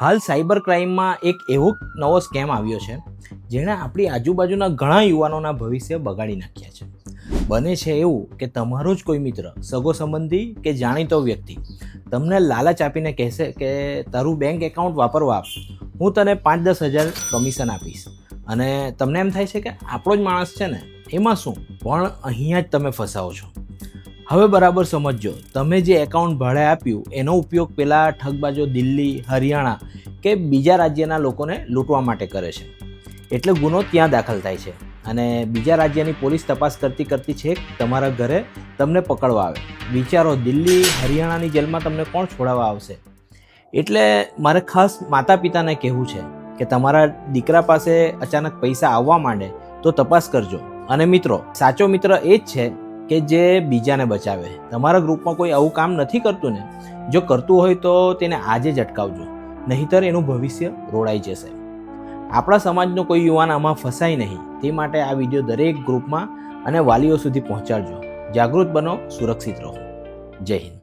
હાલ સાયબર ક્રાઇમમાં એક એવો નવો સ્કેમ આવ્યો છે જેણે આપણી આજુબાજુના ઘણા યુવાનોના ભવિષ્ય બગાડી નાખ્યા છે. બને છે એવું કે તમારો જ કોઈ મિત્ર, સગો સંબંધી કે જાણીતો વ્યક્તિ તમને લાલચ આપીને કહેશે કે તારું બેંક એકાઉન્ટ વાપરવા આપ, હું તને 5-10 હજાર કમિશન આપીશ. અને તમને એમ થાય છે કે આપણો જ માણસ છે ને, એમાં શું, પણ અહીંયા જ તમે ફસાવો છો. હવે બરાબર સમજજો, તમે જે એકાઉન્ટ ભાડે આપ્યું એનો ઉપયોગ પેલા ઠગબાજો દિલ્હી, હરિયાણા કે બીજા રાજ્યના લોકોને લૂંટવા માટે કરે છે. એટલે ગુનો ત્યાં દાખલ થાય છે અને બીજા રાજ્યની પોલીસ તપાસ કરતી છેક તમારા ઘરે તમને પકડવા આવે. વિચારો, દિલ્હી, હરિયાણાની જેલમાં તમને કોણ છોડાવવા આવશે? એટલે મારે ખાસ માતા પિતાને કહેવું છે કે તમારા દીકરા પાસે અચાનક પૈસા આવવા માંડે તો તપાસ કરજો. અને મિત્રો, સાચો મિત્ર એ જ છે કે જે બીજાને બચાવે. તમારા ગ્રુપમાં કોઈ આવું કામ નથી કરતું ને? જો કરતું હોય તો તેને આજે જ અટકાવજો, નહીંતર એનું ભવિષ્ય રોડાઈ જશે. આપણા સમાજનો કોઈ યુવાન આમાં ફસાય નહીં તે માટે આ વિડીયો દરેક ગ્રુપમાં અને વાલીઓ સુધી પહોંચાડજો. જાગૃત બનો, સુરક્ષિત રહો. જય હિન્દ.